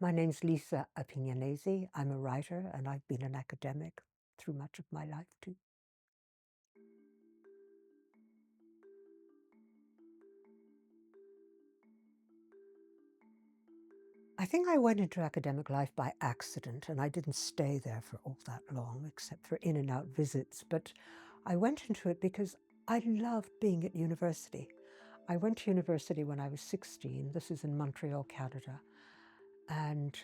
My name's Lisa Appignanesi. I'm a writer and I've been an academic through much of my life too. I think I went into academic life by accident and I didn't stay there for all that long except for in and out visits. But I went into it because I loved being at university. I went to university when I was 16. This is in Montreal, Canada. And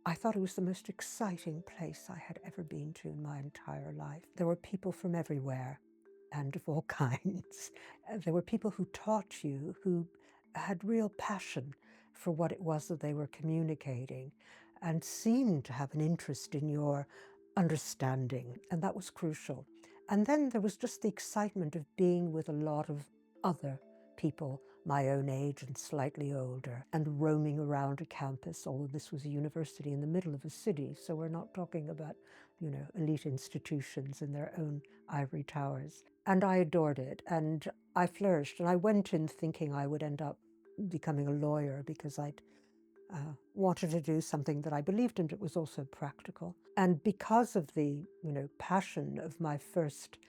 I thought it was the most exciting place I had ever been to in my entire life. There were people from everywhere and of all kinds. There were people who taught you, who had real passion for what it was that they were communicating and seemed to have an interest in your understanding, and that was crucial. And then there was just the excitement of being with a lot of other people my own age and slightly older, and roaming around a campus, although this was a university in the middle of a city, so we're not talking about, elite institutions in their own ivory towers. And I adored it, and I flourished, and I went in thinking I would end up becoming a lawyer because I'd wanted to do something that I believed in, but was also practical. And because of the, passion of my first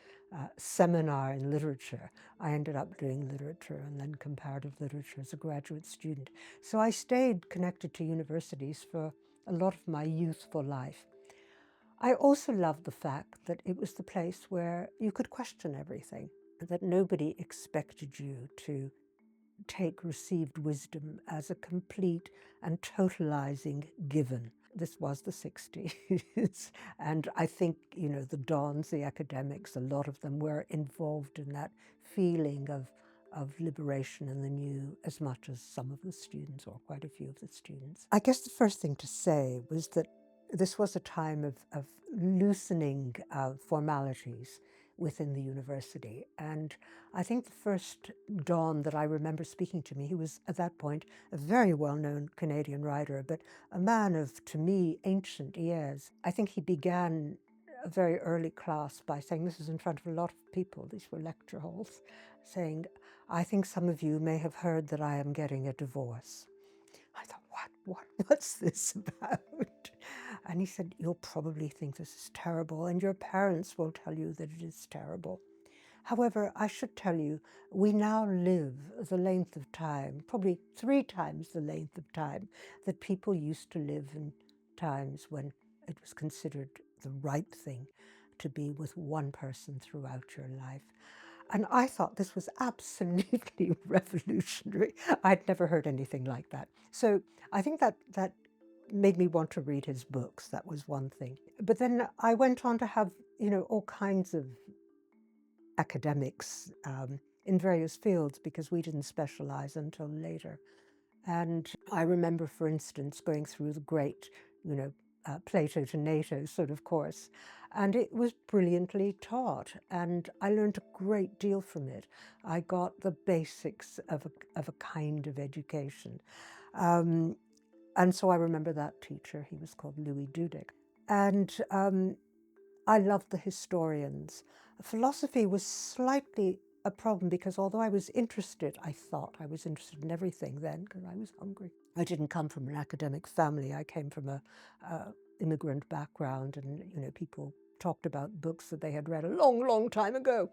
seminar in literature, I ended up doing literature and then comparative literature as a graduate student. So I stayed connected to universities for a lot of my youthful life. I also loved the fact that it was the place where you could question everything, that nobody expected you to take received wisdom as a complete and totalizing given. This was the 60s. And I think, the dons, the academics, a lot of them were involved in that feeling of liberation in the new as much as some of the students, or quite a few of the students. I guess the first thing to say was that this was a time of loosening formalities within the university. And I think the first Don that I remember speaking to me, he was at that point a very well-known Canadian writer, but a man of, to me, ancient years. I think he began a very early class by saying, this is in front of a lot of people, these were lecture halls, saying, I think some of you may have heard that I am getting a divorce. I thought, what's this about? And he said, you'll probably think this is terrible, and your parents will tell you that it is terrible. However, I should tell you, we now live the length of time, probably 3 times the length of time that people used to live in times when it was considered the right thing to be with one person throughout your life. And I thought this was absolutely revolutionary. I'd never heard anything like that. So I think that made me want to read his books. That was one thing. But then I went on to have, all kinds of academics in various fields because we didn't specialize until later. And I remember, for instance, going through the great, Plato to NATO sort of course, and it was brilliantly taught, and I learned a great deal from it. I got the basics of a kind of education. Um, and so I remember that teacher, he was called Louis Dudek. And I loved the historians. Philosophy was slightly a problem because although I was interested, I thought I was interested in everything then because I was hungry. I didn't come from an academic family. I came from a immigrant background, and people talked about books that they had read a long, long time ago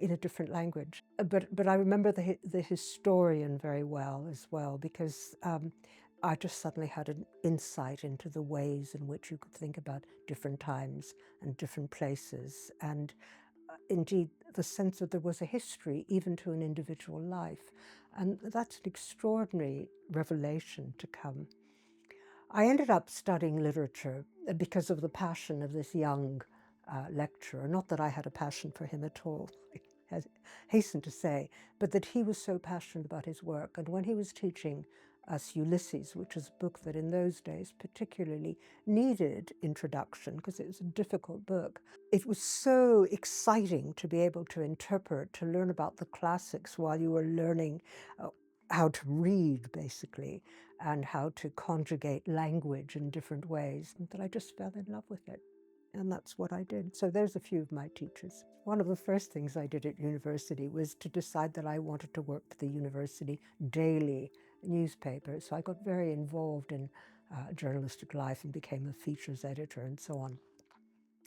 in a different language. But I remember the historian very well as well because I just suddenly had an insight into the ways in which you could think about different times and different places, and indeed the sense that there was a history even to an individual life. And that's an extraordinary revelation to come. I ended up studying literature because of the passion of this young lecturer. Not that I had a passion for him at all, I hasten to say, but that he was so passionate about his work. And when he was teaching us Ulysses, which is a book that in those days particularly needed introduction because it was a difficult book, it was so exciting to be able to interpret, to learn about the classics while you were learning how to read, basically, and how to conjugate language in different ways, that I just fell in love with it. And that's what I did. So there's a few of my teachers. One of the first things I did at university was to decide that I wanted to work for the university daily newspaper. So I got very involved in journalistic life and became a features editor and so on.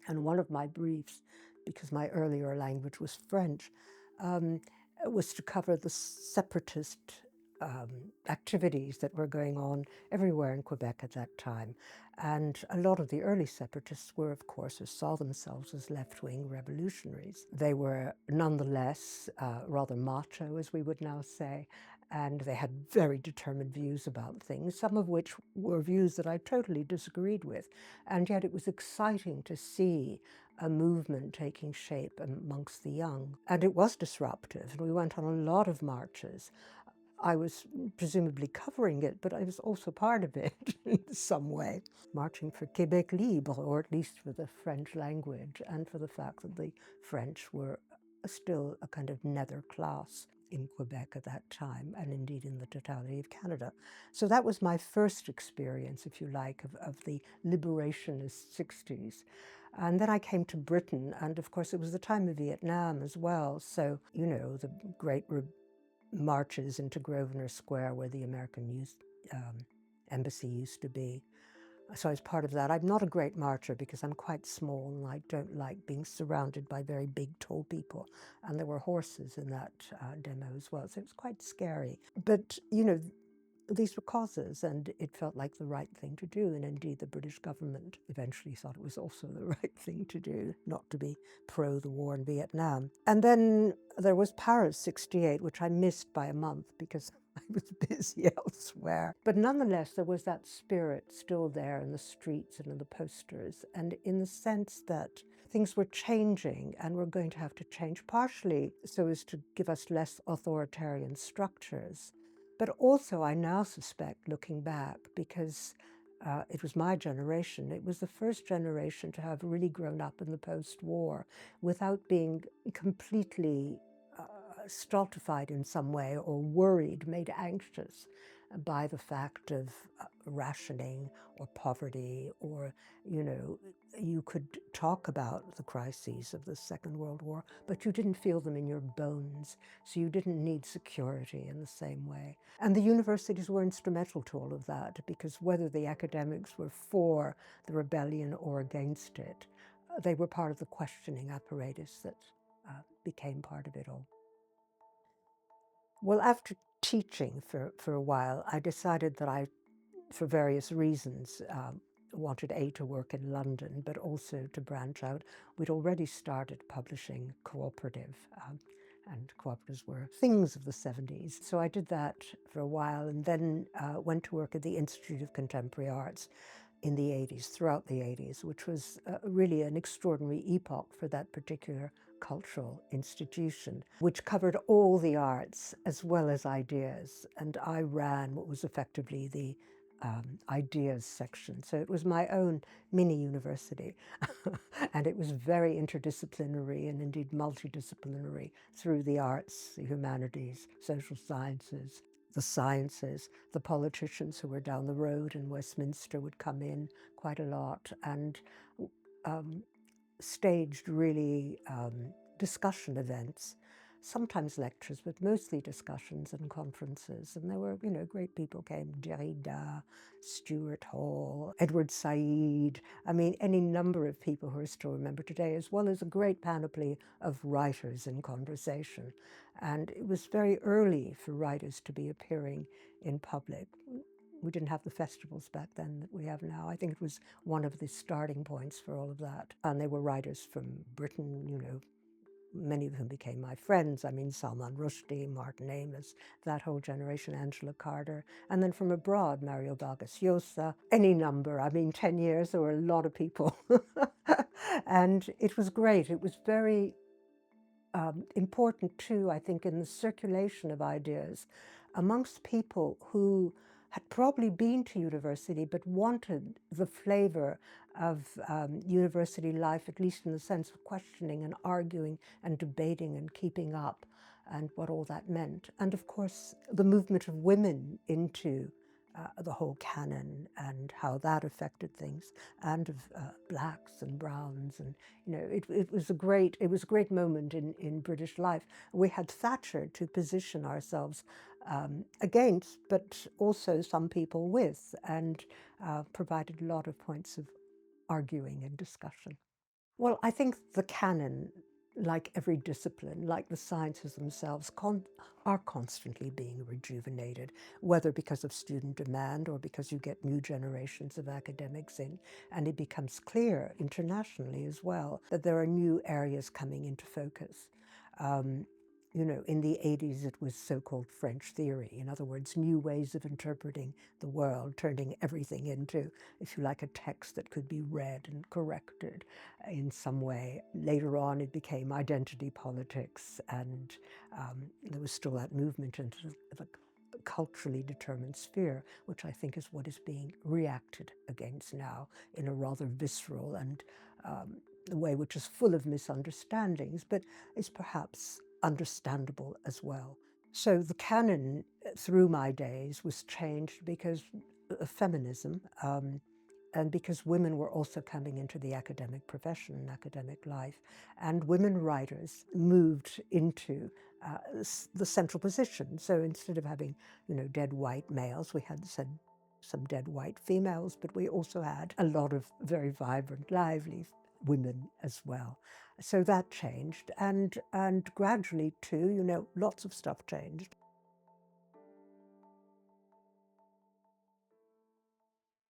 And one of my briefs, because my earlier language was French, was to cover the separatist activities that were going on everywhere in Quebec at that time. And a lot of the early separatists were, of course, or saw themselves as left-wing revolutionaries. They were nonetheless rather macho, as we would now say, and they had very determined views about things, some of which were views that I totally disagreed with. And yet it was exciting to see a movement taking shape amongst the young. And it was disruptive, and we went on a lot of marches. I was presumably covering it, but I was also part of it in some way, marching for Québec libre, or at least for the French language, and for the fact that the French were still a kind of nether class in Quebec at that time, and indeed in the totality of Canada. So that was my first experience, if you like, of the liberationist 60s. And then I came to Britain, and of course it was the time of Vietnam as well. So, you know, the great marches into Grosvenor Square, where the American embassy used to be. So I was part of that. I'm not a great marcher because I'm quite small and I don't like being surrounded by very big, tall people. And there were horses in that demo as well, so it was quite scary. But, you know, these were causes, and it felt like the right thing to do. And indeed, the British government eventually thought it was also the right thing to do, not to be pro the war in Vietnam. And then there was Paris 68, which I missed by a month because I was busy elsewhere. But nonetheless, there was that spirit still there in the streets and in the posters, and in the sense that things were changing and were going to have to change partially so as to give us less authoritarian structures. But also, I now suspect, looking back, because it was my generation, it was the first generation to have really grown up in the post-war without being completely stultified in some way or worried, made anxious by the fact of rationing or poverty, or, you know, you could talk about the crises of the Second World War, but you didn't feel them in your bones, so you didn't need security in the same way. And the universities were instrumental to all of that, because whether the academics were for the rebellion or against it, they were part of the questioning apparatus that became part of it all. Well, after teaching for a while, I decided that I, for various reasons, wanted to work in London, but also to branch out. We'd already started publishing cooperative, and cooperatives were things of the 70s. So I did that for a while, and then went to work at the Institute of Contemporary Arts in the 80s, throughout the 80s, which was really an extraordinary epoch for that particular cultural institution, which covered all the arts as well as ideas. And I ran what was effectively the ideas section. So it was my own mini university. And it was very interdisciplinary and indeed multidisciplinary through the arts, the humanities, social sciences, the sciences. The politicians who were down the road in Westminster would come in quite a lot and staged really discussion events, sometimes lectures, but mostly discussions and conferences. And there were, you know, great people came, Derrida, Stuart Hall, Edward Said. I mean, any number of people who are still remembered today, as well as a great panoply of writers in conversation. And it was very early for writers to be appearing in public. We didn't have the festivals back then that we have now. I think it was one of the starting points for all of that. And they were writers from Britain, you know, many of whom became my friends. I mean, Salman Rushdie, Martin Amis, that whole generation, Angela Carter. And then from abroad, Mario Vargas Llosa, any number. I mean, 10 years, there were a lot of people. And it was great. It was very important too, I think, in the circulation of ideas amongst people who had probably been to university but wanted the flavor of university life, at least in the sense of questioning and arguing and debating and keeping up, and what all that meant. And of course, the movement of women into the whole canon and how that affected things, and of blacks and browns, and you know, it was a great moment in British life. We had Thatcher to position ourselves against, but also some people with, and provided a lot of points of arguing and discussion. Well, I think the canon, like every discipline, like the sciences themselves, are constantly being rejuvenated, whether because of student demand or because you get new generations of academics in, and it becomes clear internationally as well that there are new areas coming into focus. You know, in the 80s, it was so-called French theory. In other words, new ways of interpreting the world, turning everything into, if you like, a text that could be read and corrected in some way. Later on, it became identity politics, and there was still that movement into the culturally determined sphere, which I think is what is being reacted against now in a rather visceral and way which is full of misunderstandings, but is perhaps understandable as well. So the canon through my days was changed because of feminism, and because women were also coming into the academic profession and academic life, and women writers moved into the central position. So instead of having, you know, dead white males, we had some dead white females, but we also had a lot of very vibrant, lively women as well. So that changed, and gradually too, you know, lots of stuff changed.